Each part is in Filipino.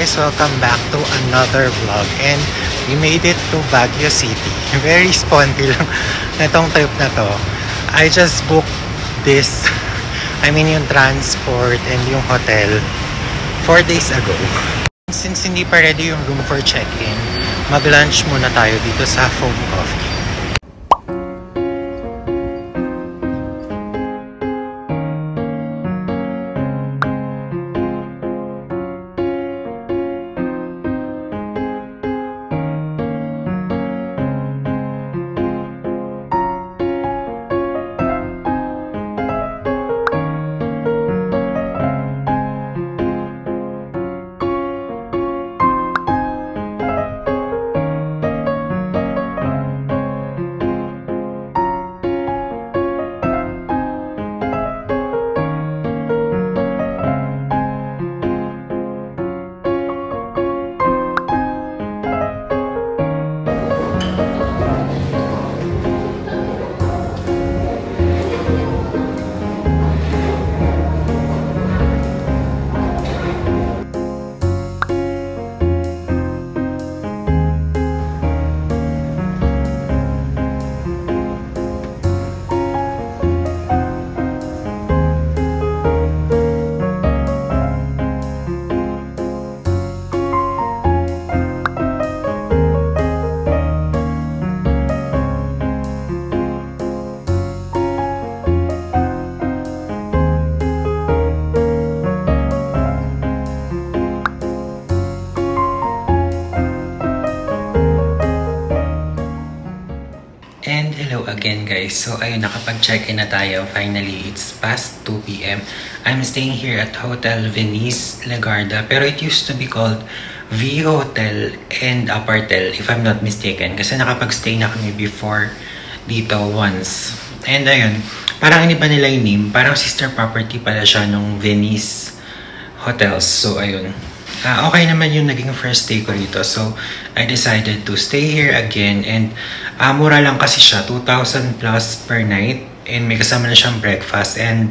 guys, welcome back to another vlog and we made it to Baguio City. Very sponty lang itong trip na to. I just booked this, yung transport and yung hotel 4 days ago. Since hindi pa ready yung room for check-in, mag-lunch muna tayo dito sa Foam Coffee. And hello again guys. So ayun, nakapag-check-in na tayo. Finally, it's past 2 PM. I'm staying here at Hotel Venice Legarda. Pero it used to be called V Hotel and Apartel, if I'm not mistaken. Kasi nakapag-stay na kami before dito once. And ayun, parang iniba nila yung name. Parang sister property pala siya nung Venice Hotels. So ayun. Okay naman yung naging first day ko rito. So, I decided to stay here again. And mura lang kasi siya. 2,000 plus per night. And may kasama na siyang breakfast. And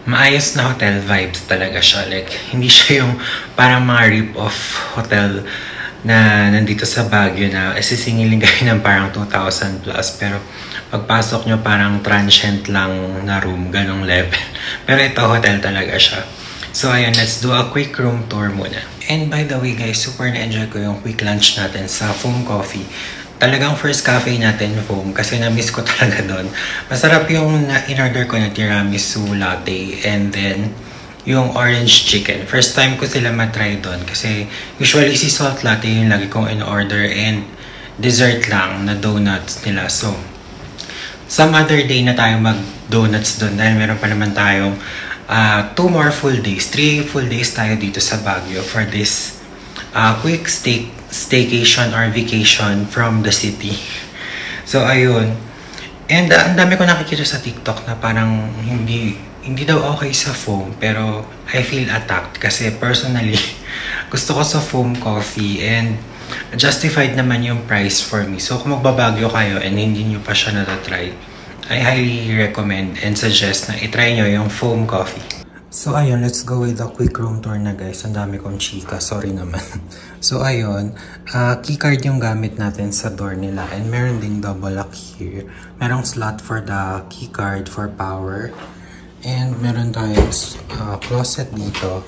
maayos na hotel vibes talaga siya. Like, hindi siya yung parang mga rip-off hotel na nandito sa Baguio na sisingilin kayo ng parang 2,000 plus. Pero pagpasok nyo parang transient lang na room. Ganong level. Pero ito hotel talaga siya. So ayun, let's do a quick room tour muna. And by the way guys, super na-enjoy ko yung quick lunch natin sa Foam Coffee. Talagang first cafe natin Foam kasi na-miss ko talaga doon. Masarap yung in-order ko na tiramisu latte and then yung orange chicken. First time ko sila matry doon kasi usually si salt latte yung lagi kong in-order and dessert lang na donuts nila. So, some other day na tayo mag-donuts doon dahil meron pa naman tayong 2 more full days, 3 full days tayo dito sa Baguio for this quick staycation or vacation from the city. So ayun. And ang dami ko nakikita sa TikTok na parang hindi daw okay sa Foam, pero I feel attacked kasi personally gusto ko sa Foam Coffee and justified naman yung price for me. So kung magbabagyo kayo and hindi nyo pa siya natatry, I highly recommend and suggest na itry nyo yung Foam Coffee. So ayun, let's go with the quick room tour na guys. Ang dami kong chika, sorry naman. So ayun, keycard yung gamit natin sa door nila and meron ding double lock here. Merong slot for the keycard for power. And meron tayong closet dito.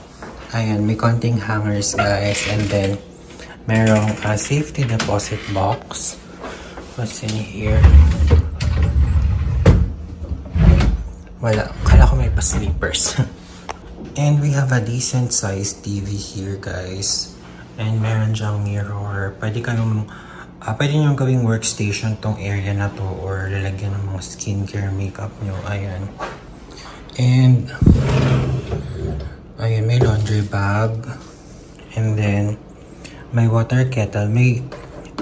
Ayan, may konting hangers guys. And then, merong safety deposit box. What's in here? Wala. Kala ko may pa-sleepers. And we have a decent sized TV here, guys. And meron dyang mirror. Pwede nyo gawing workstation tong area na to or lalagyan ng mga skincare makeup nyo. Ayan. And ayan, may laundry bag. And then may water kettle. May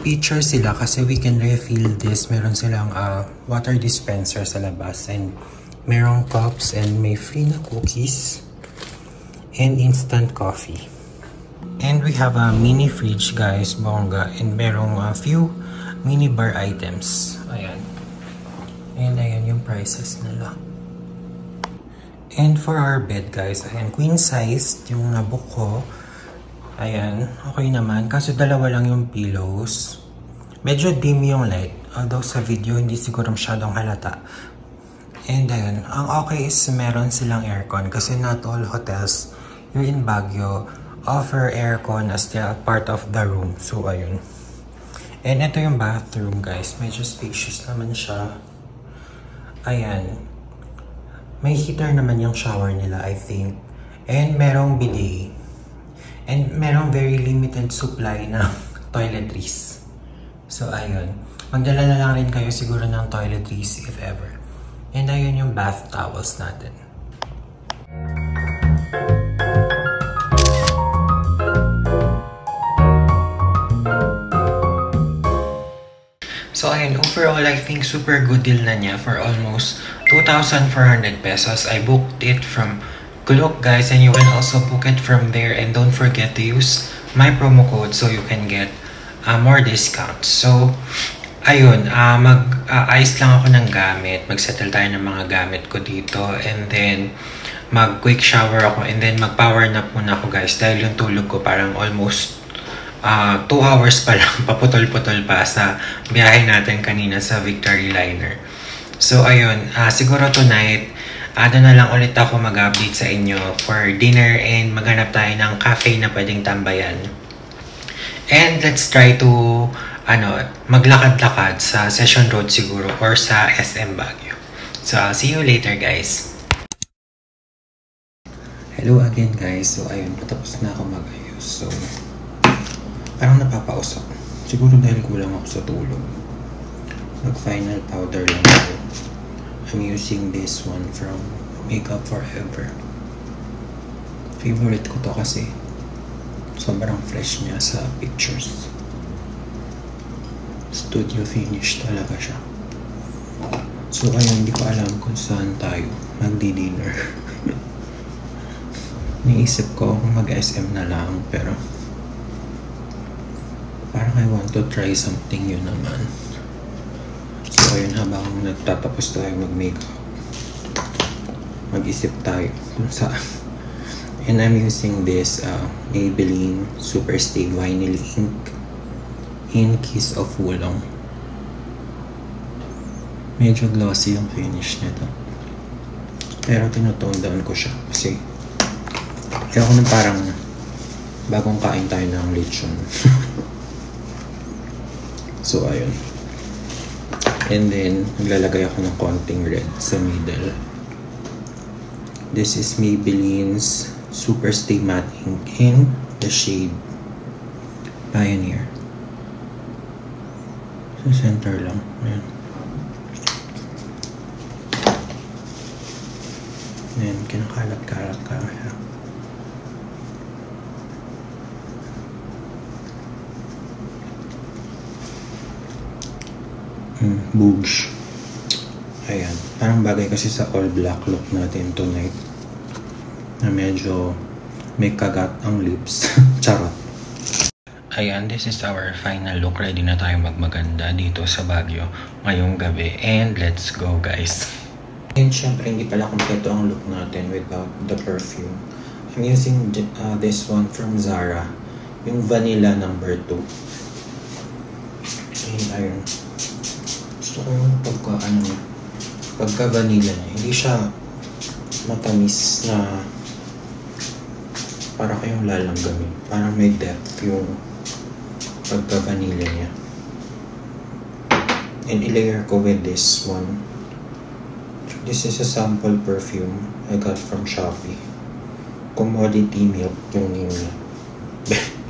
feature sila kasi we can refill this. Meron silang water dispenser sa labas. And merong cups and may free na cookies and instant coffee. And we have a mini fridge guys, bongga, and merong a few mini bar items. Ayan. And ayan yung prices nila. And for our bed guys, ayan, queen size yung nabook ko. Ayan, okay naman. Kaso dalawa lang yung pillows. Medyo dim yung light. Although sa video, hindi siguro masyadong halata. And then, ang okay is meron silang aircon. Kasi not all hotels, yung in Baguio, offer aircon as the part of the room. So, ayun. And ito yung bathroom, guys. Medyo spacious naman siya. Ayan. May heater naman yung shower nila, I think. And merong bidet. And merong very limited supply ng toiletries. So, ayun. Magdala na lang rin kayo siguro ng toiletries if ever. And ayun yung bath towels natin. So, ayun. Overall, I think super good deal na niya for almost 2,400 pesos. I booked it from Klook, guys, and you can also book it from there. And don't forget to use my promo code so you can get more discounts. So, ayun, ayos lang ako ng gamit. Mag-settle tayo ng mga gamit ko dito. And then, mag-quick shower ako. And then, mag-power nap muna ako, guys. Dahil yung tulog ko parang almost 2 hours pa lang. Paputol-putol pa sa biyahe natin kanina sa Victory Liner. So, ayun. Siguro tonight, na lang ulit ako mag-update sa inyo for dinner and maghanap tayo ng cafe na pwedeng tambayan. And let's try to maglakad-lakad sa Session Road siguro or sa SM Baguio. So I'll see you later, guys. Hello again, guys. So ayun, patapos na ako mag-ayos. So parang napapausap. Siguro dahil kulang ako sa tulog. Mag-final powder lang ako. I'm using this one from Makeup Forever. Favorite ko to kasi sobrang fresh niya sa pictures. Studio finish talaga siya. So ayun, hindi ko alam kung saan tayo magdi-dinner. Naisip ko kung mag-SM na lang, pero parang I want to try something yun naman. So ayun, habang nagtatapos tayo mag-makeup, mag-isip tayo kung saan. And I'm using this Maybelline Superstay Vinyl Ink in Kiss of Wulong. Medyo glossy yung finish nito. Pero tinotone down ko siya kasi ayoko nang parang bagong kain tayo ng lechon. So ayun. And then, naglalagay ako ng konting red sa middle. This is Maybelline's Superstay Matte Ink in the shade Pioneer. Sa center lang. Ayan. Ayan, kinakalat-kalat ka siya. Boogs. Ayan. Parang bagay kasi sa all black look natin tonight. Na medyo may kagat ang lips. Charot. Ayan, this is our final look. Ready na tayo magmaganda dito sa Baguio ngayong gabi. And let's go, guys. And syempre, hindi pala kompleto ang look natin without the perfume. I'm using this one from Zara. Yung Vanilla number 2. And ayun. Gusto ko yung pagka vanilla niya. Hindi siya matamis na para kayong lalanggamin. Parang may depth yung pagka vanilla niya. And i-layer ko with this one. This is a sample perfume I got from Shopee. Commodity Milk yung name niya.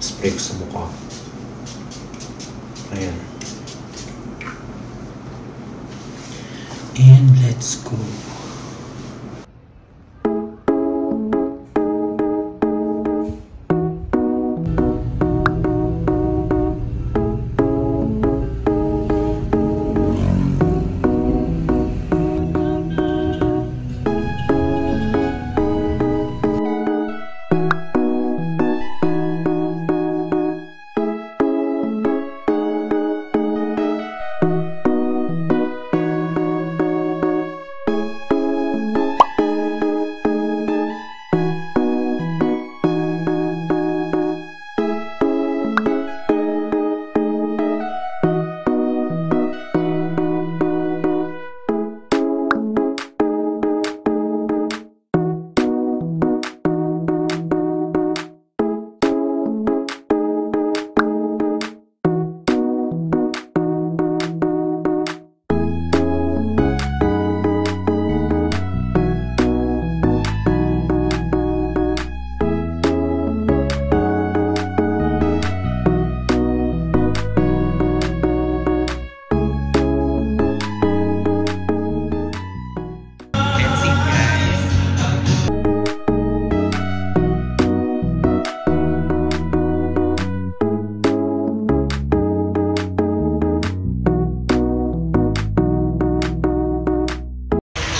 Spray ko sa mukha. Ayan. And let's go.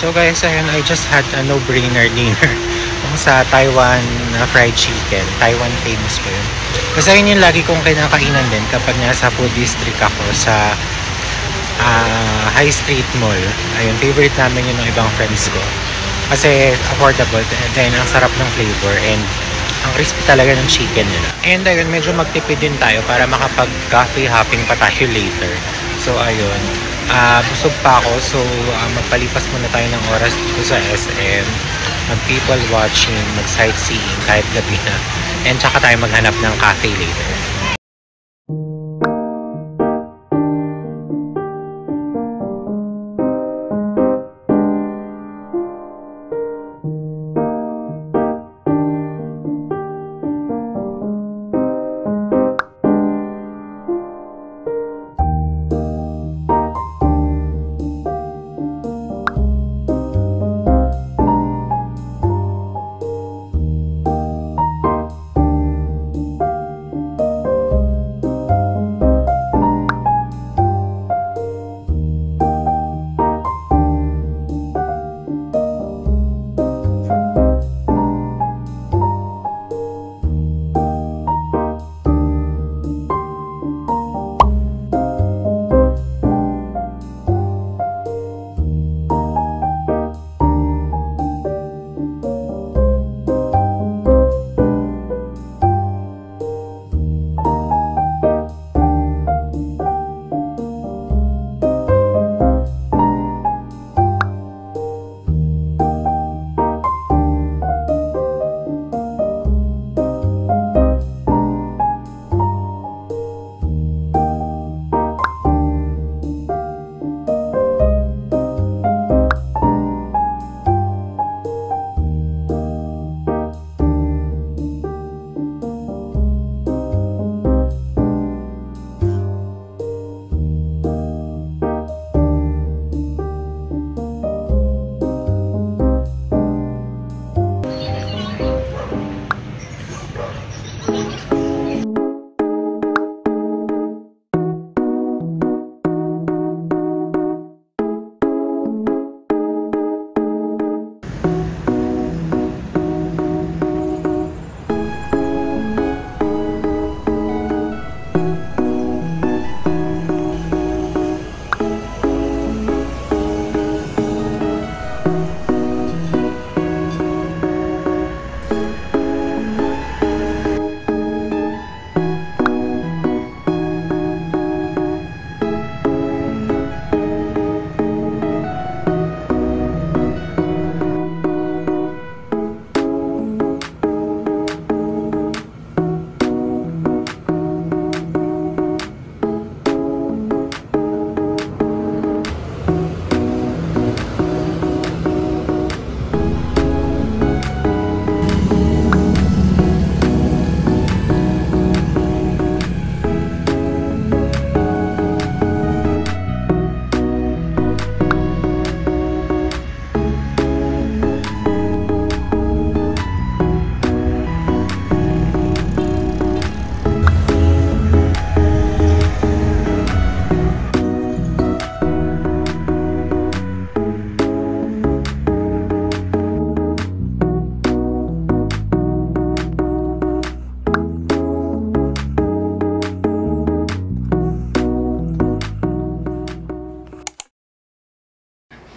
So guys, ayun, I just had a no-brainer dinner sa Taiwan fried chicken. Taiwan famous po yun. Kasi ayun yung lagi kong kinakainan din kapag nasa food district ako sa High Street Mall. Ayun, favorite namin yun ng ibang friends ko. Kasi affordable, then ang sarap ng flavor, and ang crispy talaga ng chicken nila. And ayun, medyo magtipid din tayo para makapag-coffee hopping pa tayo later. So ayun, busog pa ako, so magpalipas muna tayo ng oras dito sa SM, mag people watching, mag sightseeing kahit gabi na, and tsaka tayo maghanap ng cafe later.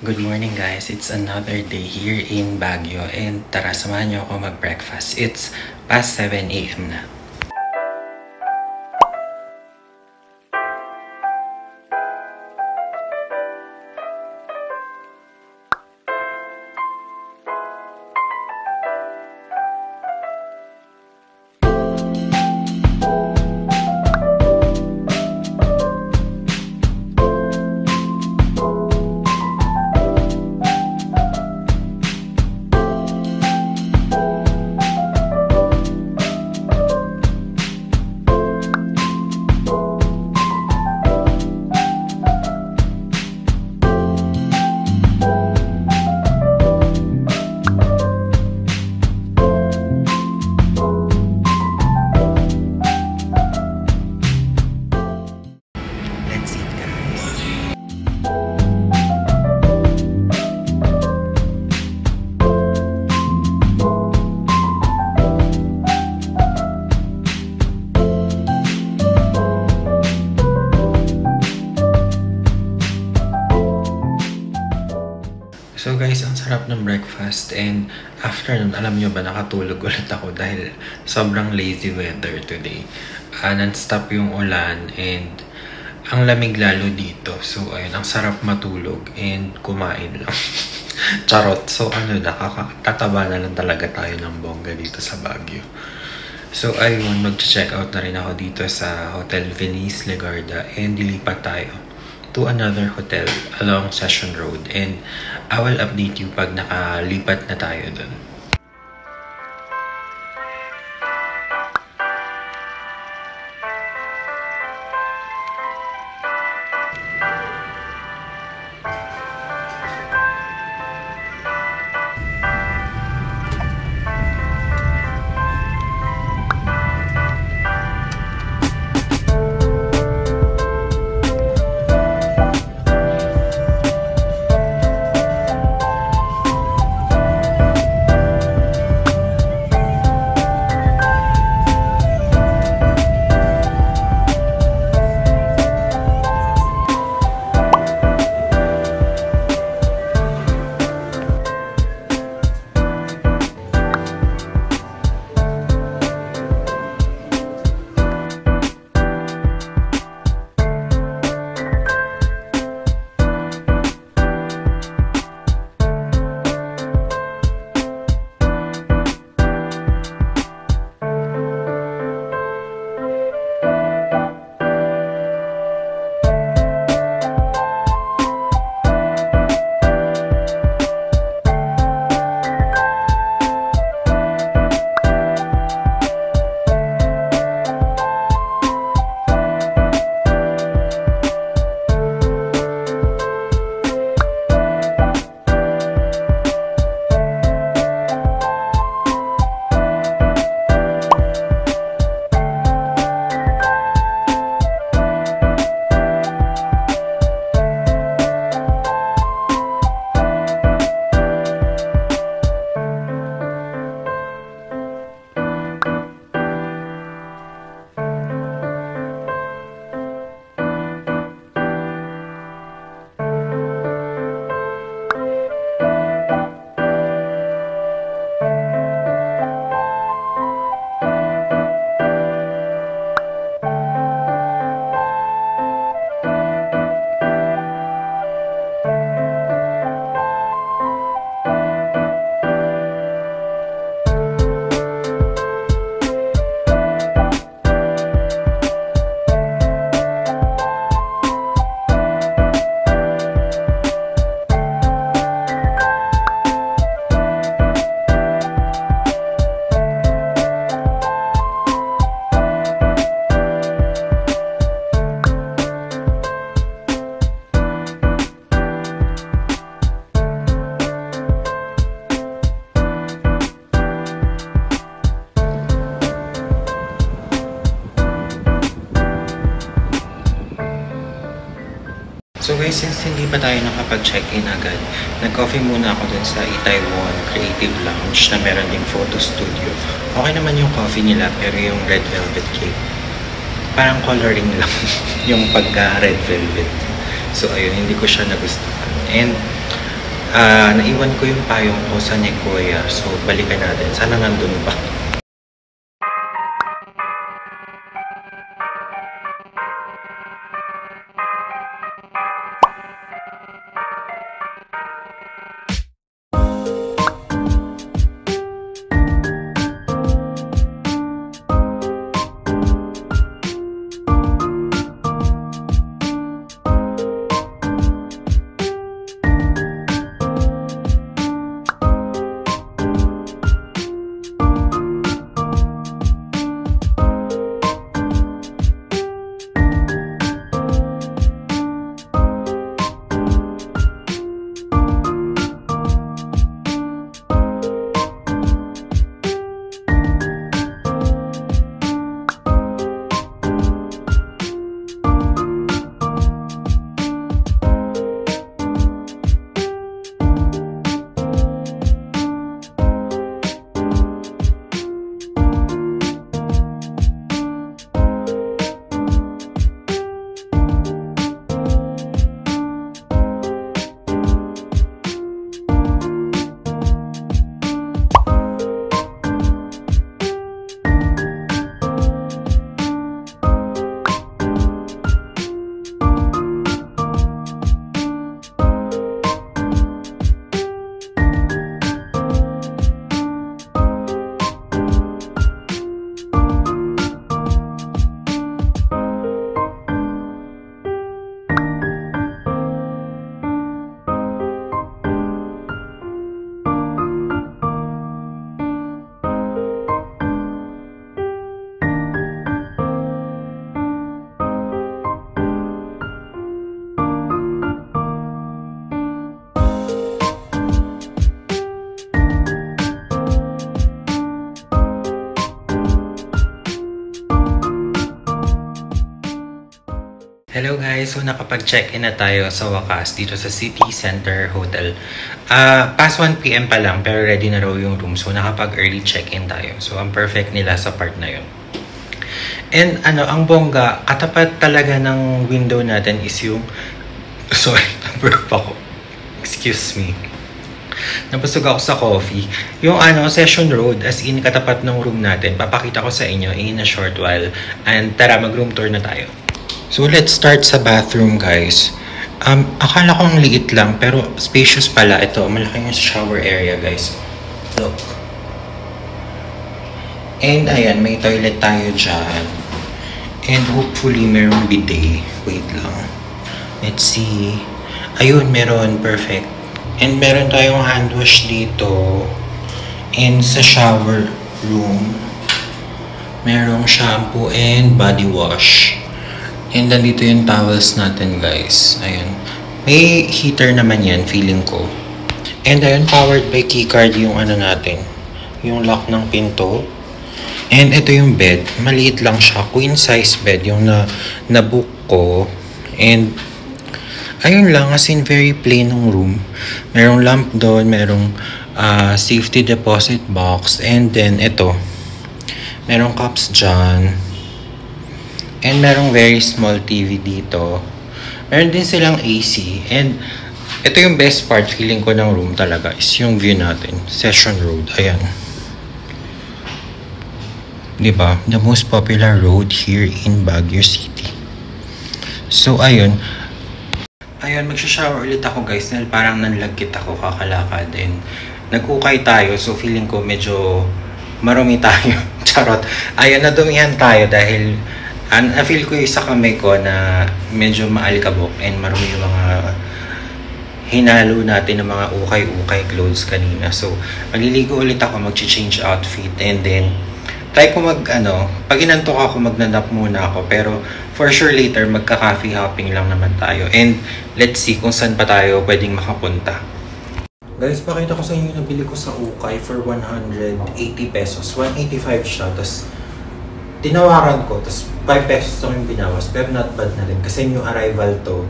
Good morning guys, it's another day here in Baguio, and tara samahan niyo ako mag-breakfast. It's past 7 AM na. sarap ng breakfast. And after nun, alam nyo ba, nakatulog ulit ako dahil sobrang lazy weather today. Non-stop yung ulan and ang lamig lalo dito. So, ayun, ang sarap matulog and kumain lang. Charot. So, nakakatataba na lang talaga tayo ng bongga dito sa Baguio. So, ayun, mag-check out na rin ako dito sa Hotel Venice Legarda and dilipat tayo to another hotel along Session Road. And I will update you pag nakalipat na tayo dun. So guys, since hindi pa tayo nakapag-check-in agad, nag-coffee muna ako dun sa Itaewon Creative Lounge na meron ding photo studio. Okay naman yung coffee nila, pero yung red velvet cake, parang coloring lang yung pagka-red velvet. So ayun, hindi ko siya nagustuhan. And naiwan ko yung payong ko sa Nicoya, so balikan natin. Sana nandun pa. Hello guys! So nakapag-check-in na tayo sa wakas dito sa City Center Hotel. Past 1 PM pa lang pero ready na raw yung room. So nakapag-early check-in tayo. So ang perfect nila sa part na yun. And ang bongga, katapat talaga ng window natin is yung... Sorry, naburp ako. Excuse me. Napusog ako sa coffee. Yung Session Road, as in katapat ng room natin. Papakita ko sa inyo in a short while. And tara, mag-room tour na tayo. So, let's start sa bathroom, guys. Akala ko ang liit lang, pero spacious pala. Ito, malaki yung shower area, guys. Look. And, ayan, may toilet tayo dyan. And, hopefully, merong bidet. Wait lang. Let's see. Ayun, meron. Perfect. And, meron tayong hand wash dito. And, sa shower room, merong shampoo and body wash. And nandito yung towels natin, guys. Ayun. May heater naman yan, feeling ko. And ayun, powered by keycard yung natin. Yung lock ng pinto. And ito yung bed. Maliit lang siya. Queen size bed yung na-book ko. And ayun lang, as in very plain ng room. Merong lamp doon, merong safety deposit box. And then ito. Merong cups dyan. And merong very small TV dito. Meron din silang AC. And ito yung best part, feeling ko ng room talaga, is yung view natin. Session Road. Ayan. Diba? The most popular road here in Baguio City. So, ayun. Ayun, magsha-shower ulit ako, guys. Dahil parang nanlagkit ako kakalakad. And nag-ukay tayo. So, feeling ko medyo marumi tayo. Charot. Ayun, nadumihan tayo dahil na-feel ko yung sa kamay ko na medyo maalikabok and marumi yung mga hinalo natin ng mga ukay-ukay clothes kanina. So, maliligo ulit ako, mag-change outfit, and then try ko pag inantok ako, magnanap muna ako. Pero for sure later, magka-coffee hopping lang naman tayo. And let's see kung saan pa tayo pwedeng makapunta. Guys, pakita ko sa inyo, nabili ko sa ukay for 180 pesos. 185 siya, tapos tinawaran ko, tapos 5 pesos lang yung binawas, pero not bad na rin kasi new arrival to.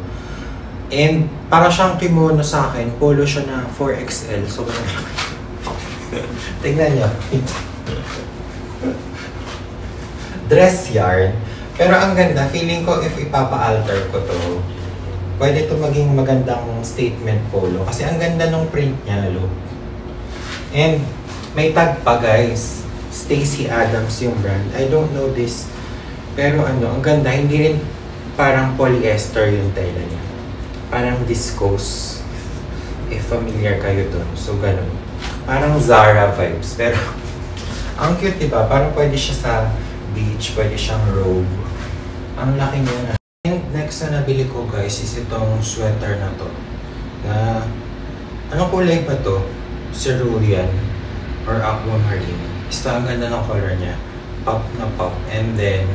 And para siyang kimono sa akin, polo siya na 4XL, so tingnan niyo. Dress yarn, pero ang ganda, feeling ko if ipapa-alter ko to, pwede to maging magandang statement polo kasi ang ganda ng print niya, look. And may tag pa, guys. Stacy Adams yung brand. I don't know this. Pero ang ganda. Hindi rin parang polyester yung tela niya. Parang viscose. If familiar kayo doon. So, ganun. Parang Zara vibes. Pero, ang cute, diba? Parang pwede siya sa beach. Pwede siyang robe. Ang laki niya na. And next na nabili ko, guys, is itong sweater na to. Anong kulay pa to? Cerulean or aquamarine. Basta ang ganda ng color niya. Pop na pop. And then,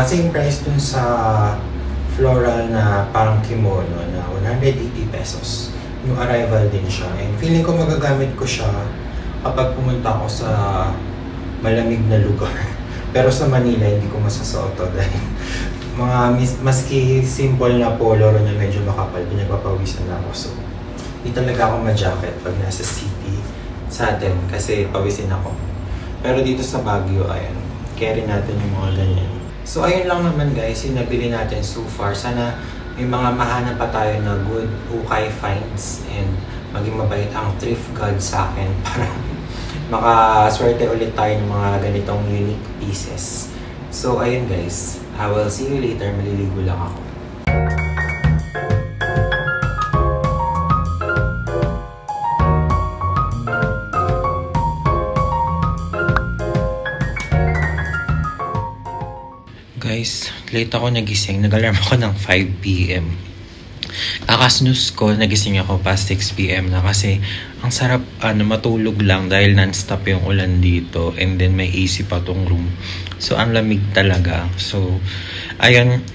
same price dun sa floral na parang kimono na 180 pesos. Yung arrival din siya. And feeling ko magagamit ko siya kapag pumunta ako sa malamig na lugar. Pero sa Manila, hindi ko masasuot to dahil maski simple na polo na medyo makapal, pinagpapawisan na ako. So, hindi talaga ako ma-jacket pag nasa city sa atin kasi pawisin ako. Pero dito sa Baguio, ayan, carry natin yung mga ganyan. So, ayun lang naman, guys, yung nabili natin so far. Sana may mga mahanap pa tayo na good ukay finds and maging mabait ang thrift god sa akin para makaswerte ulit tayo ng mga ganitong unique pieces. So, ayun, guys. I will see you later. Maliligo lang ako. Guys, late ako nagising. Nag-alarm ako ng 5 PM. Kakasnooze ko, nagising ako past 6 PM na kasi ang sarap matulog lang dahil non-stop yung ulan dito and then may AC pa tong room. So, ang lamig talaga. So, ayun,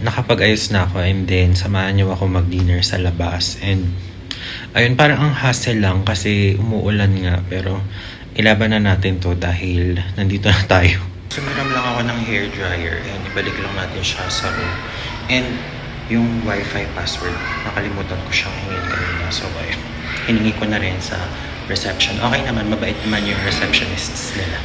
nakapag-ayos na ako and then samahan niyo ako mag-dinner sa labas. And ayun, parang ang hassle lang kasi umuulan nga pero ilaban na natin to dahil nandito na tayo. Sumiram lang ako ng hair dryer and ibalik lang natin siya sa room. And yung wifi password, nakalimutan ko siyang hingin kanina. So, hiningi ko na rin sa reception. Okay naman, mabait naman yung receptionists nila.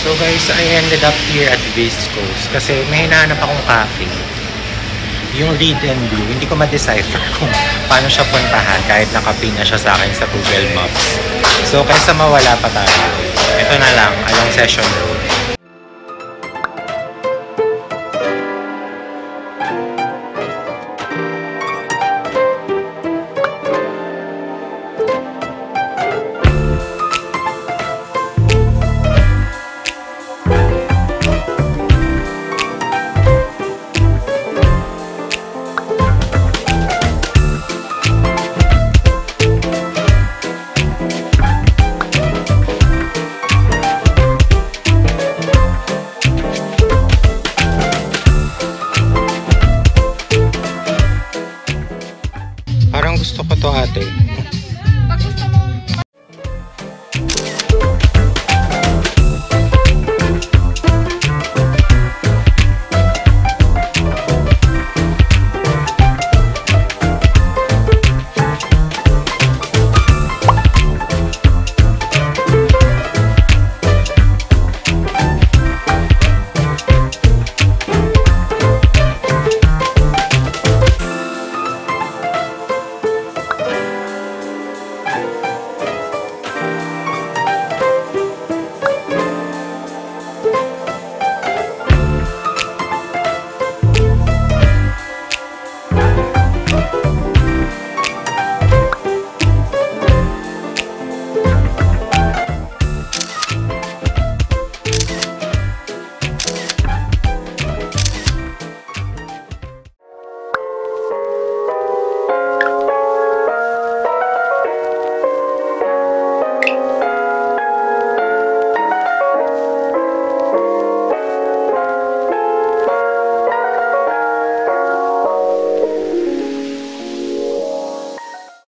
So guys, I ended up here at Visco's kasi may hinahanap akong cafe. Yung Read and Blue, hindi ko ma-decipher kung paano siya puntahan kahit nakapin na siya sa akin sa Google Maps. So kaysa mawala pa tayo, ito na lang, along Session Road.